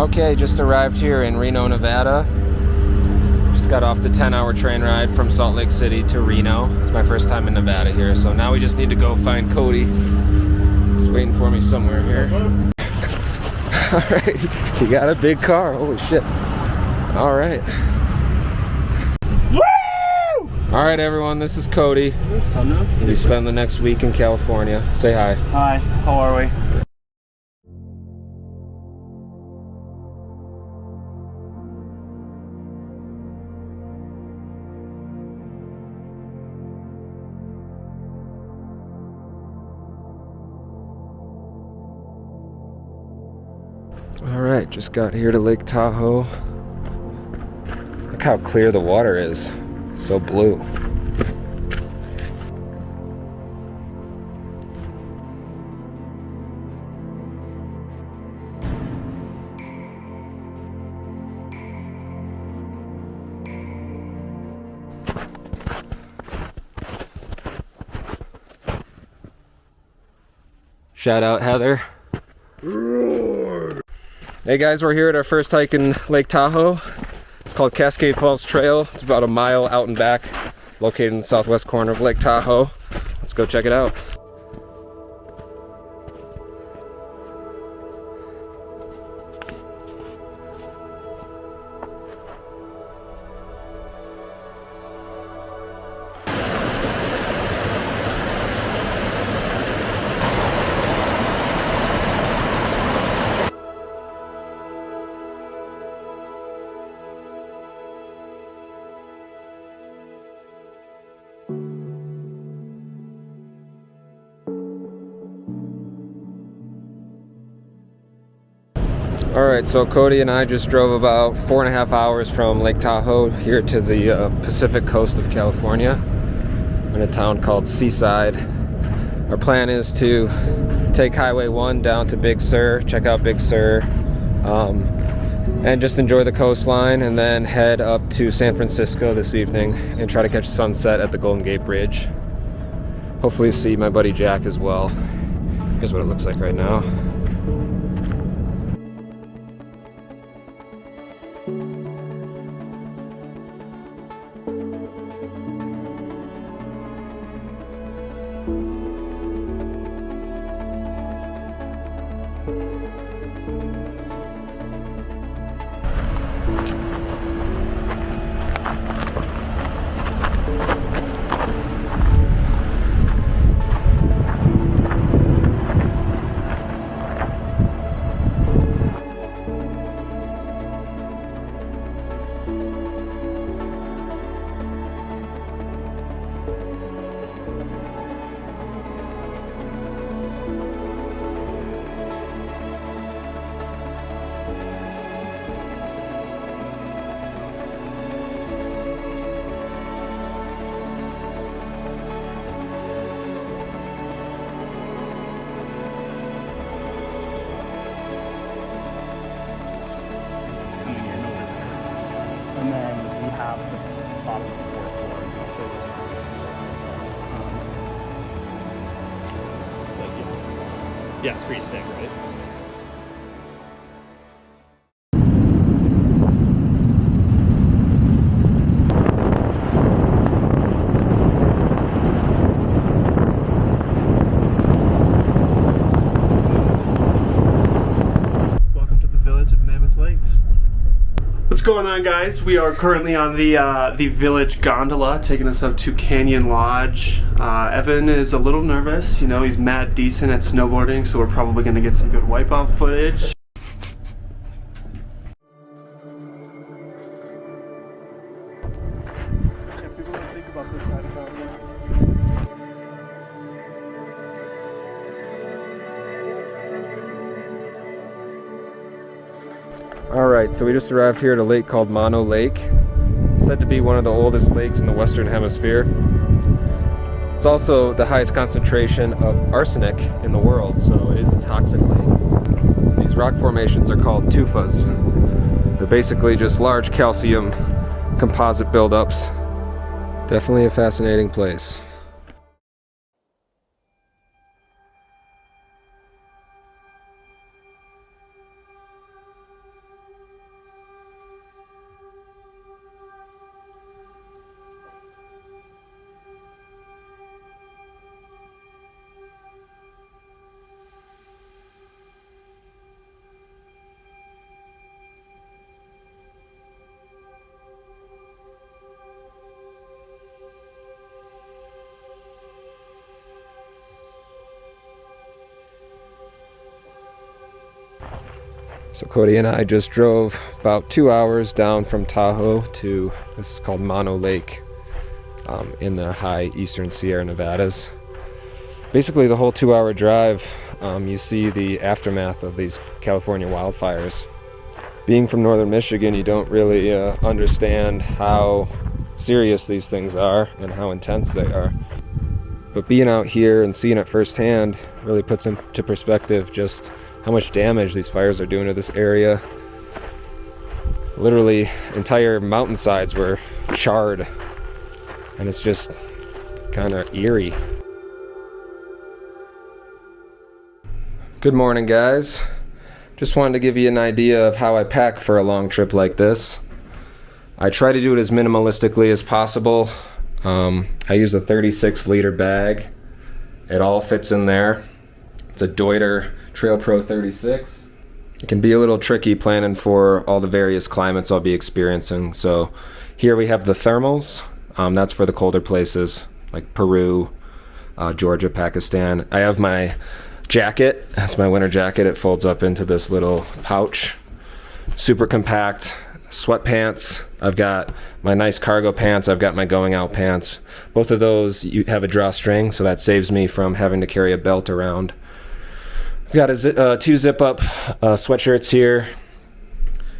Okay, just arrived here in Reno, Nevada. Just got off the 10-hour train ride from Salt Lake City to Reno. It's my first time in Nevada here, so now we just need to go find Cody. He's waiting for me somewhere here. Alright, you got a big car, holy shit. Alright. Woo! Alright everyone, this is Cody. We spend the next week in California. Say hi. Hi, how are we? Alright, just got here to Lake Tahoe. Look how clear the water is. It's so blue. Shout out Heather. Hey guys, we're here at our first hike in Lake Tahoe. It's called Cascade Falls Trail. It's about a mile out and back, located in the southwest corner of Lake Tahoe. Let's go check it out. Alright, so Cody and I just drove about 4.5 hours from Lake Tahoe here to the Pacific coast of California in a town called Seaside. Our plan is to take Highway 1 down to Big Sur, check out Big Sur, and just enjoy the coastline, and then head up to San Francisco this evening and try to catch sunset at the Golden Gate Bridge. Hopefully see my buddy Jack as well. Here's what it looks like right now. And then we have the bottom of the fourth floor. I'll show you this. Yeah, it's pretty sick, right? Welcome to the village of Mammoth Lakes. What's going on, guys? We are currently on the village gondola taking us up to Canyon Lodge. Evan is a little nervous. You know, he's mad decent at snowboarding, so we're probably going to get some good wipeout footage. Alright, so we just arrived here at a lake called Mammoth Lake. It's said to be one of the oldest lakes in the Western Hemisphere. It's also the highest concentration of arsenic in the world, so it is a toxic lake. These rock formations are called tufas. They're basically just large calcium composite buildups. Definitely a fascinating place. So Cody and I just drove about 2 hours down from Tahoe to, this is called Mammoth Lake, in the high eastern Sierra Nevadas. Basically the whole 2-hour drive, you see the aftermath of these California wildfires. Being from northern Michigan, you don't really understand how serious these things are and how intense they are. But being out here and seeing it firsthand really puts into perspective just how much damage these fires are doing to this area. Literally, entire mountainsides were charred, and it's just kind of eerie. Good morning, guys. Just wanted to give you an idea of how I pack for a long trip like this. I try to do it as minimalistically as possible. I use a 36-liter bag. It all fits in there. It's a Deuter Trail Pro 36. It can be a little tricky planning for all the various climates I'll be experiencing. So here we have the thermals. That's for the colder places like Peru, Georgia, Pakistan. I have my jacket. That's my winter jacket. It folds up into this little pouch. Super compact. Sweatpants. I've got my nice cargo pants. I've got my going out pants. Both of those you have a drawstring, so that saves me from having to carry a belt around. I've got two zip-up sweatshirts here,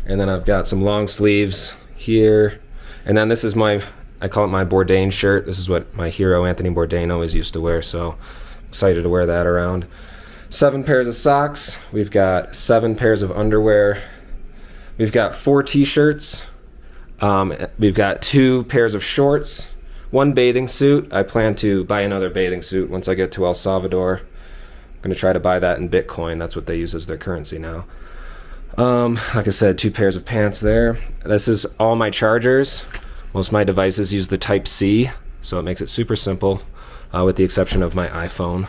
and then I've got some long sleeves here, and then this is I call it my Bourdain shirt. This is what my hero Anthony Bourdain always used to wear, so excited to wear that around. 7 pairs of socks. We've got 7 pairs of underwear. We've got 4 t-shirts. We've got 2 pairs of shorts, 1 bathing suit. I plan to buy another bathing suit once I get to El Salvador. I'm going to try to buy that in Bitcoin. That's what they use as their currency now. Like I said, 2 pairs of pants there. This is all my chargers. Most of my devices use the Type-C, so it makes it super simple, with the exception of my iPhone.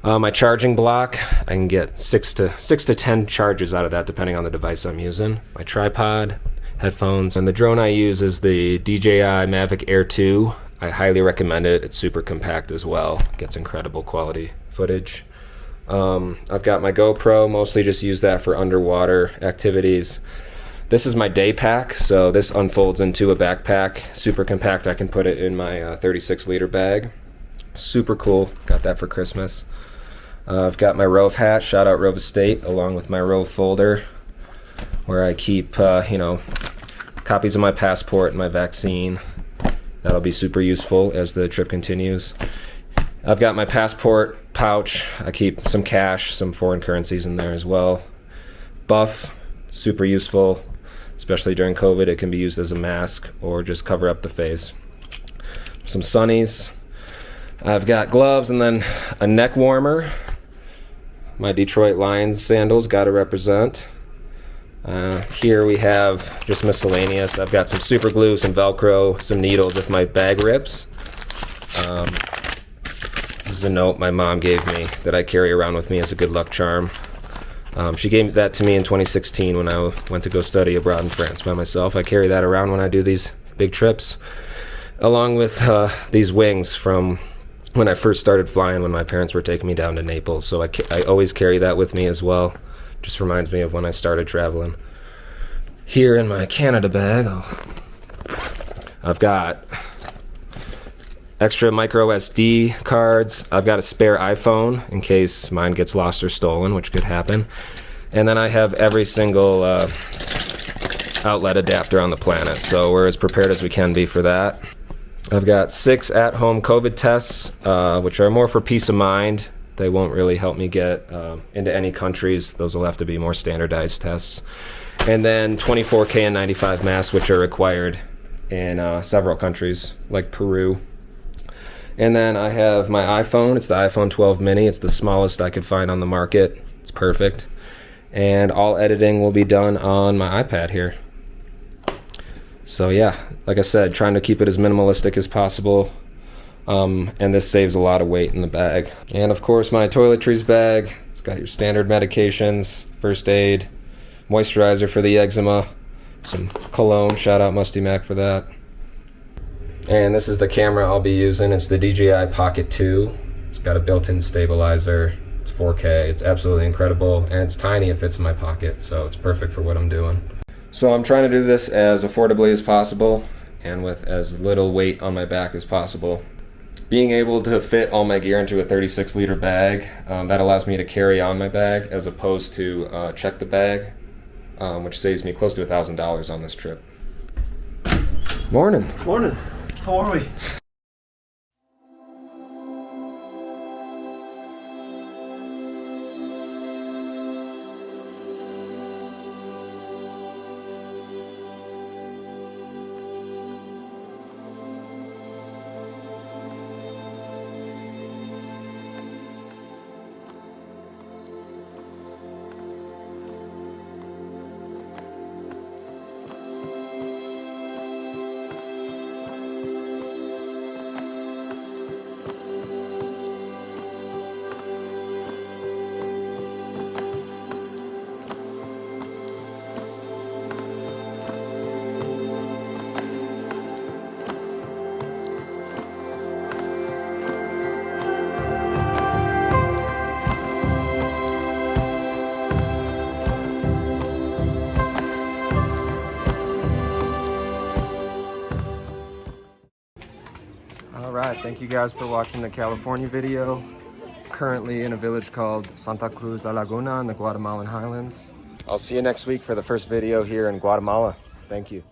My charging block, I can get 6 to 10 charges out of that depending on the device I'm using. My tripod, headphones, and the drone I use is the DJI Mavic Air 2. I highly recommend it. It's super compact as well. Gets incredible quality footage. I've got my GoPro, mostly just use that for underwater activities. This is my day pack, so this unfolds into a backpack. Super compact. I can put it in my 36-liter bag. Super cool. Got that for Christmas. I've got my Rove hat, shout out Rove Estate, along with my Rove folder, where I keep, copies of my passport and my vaccine. That'll be super useful as the trip continues. I've got my passport pouch. I keep some cash, some foreign currencies in there as well. Buff, super useful, especially during COVID. It can be used as a mask or just cover up the face. Some sunnies. I've got gloves and then a neck warmer. My Detroit Lions sandals, gotta represent. Here we have just miscellaneous. I've got some super glue, some Velcro, some needles if my bag rips. This is a note my mom gave me that I carry around with me as a good luck charm. She gave that to me in 2016 when I went to go study abroad in France by myself. I carry that around when I do these big trips, along with these wings from when I first started flying when my parents were taking me down to Naples. So I always carry that with me as well. Just reminds me of when I started traveling. Here in my Canada bag, I've got extra micro SD cards. I've got a spare iPhone in case mine gets lost or stolen, which could happen. And then I have every single outlet adapter on the planet. So we're as prepared as we can be for that. I've got 6 at-home COVID tests, which are more for peace of mind. They won't really help me get into any countries. Those will have to be more standardized tests. And then 24 KN95 masks, which are required in several countries, like Peru. And then I have my iPhone. It's the iPhone 12 mini. It's the smallest I could find on the market. It's perfect. And all editing will be done on my iPad here. So yeah, like I said, trying to keep it as minimalistic as possible. And this saves a lot of weight in the bag. And of course my toiletries bag. It's got your standard medications, first aid, moisturizer for the eczema, some cologne, shout out Musty Mac for that. And this is the camera I'll be using. It's the DJI Pocket 2. It's got a built-in stabilizer, It's 4K. It's absolutely incredible, and it's tiny. It fits in my pocket, so it's perfect for what I'm doing. So I'm trying to do this as affordably as possible and with as little weight on my back as possible. Being able to fit all my gear into a 36-liter bag, that allows me to carry on my bag as opposed to check the bag, which saves me close to $1,000 on this trip. Morning. Morning. How are we? Alright, thank you guys for watching the California video. Currently in a village called Santa Cruz de Laguna in the Guatemalan Highlands. I'll see you next week for the first video here in Guatemala. Thank you.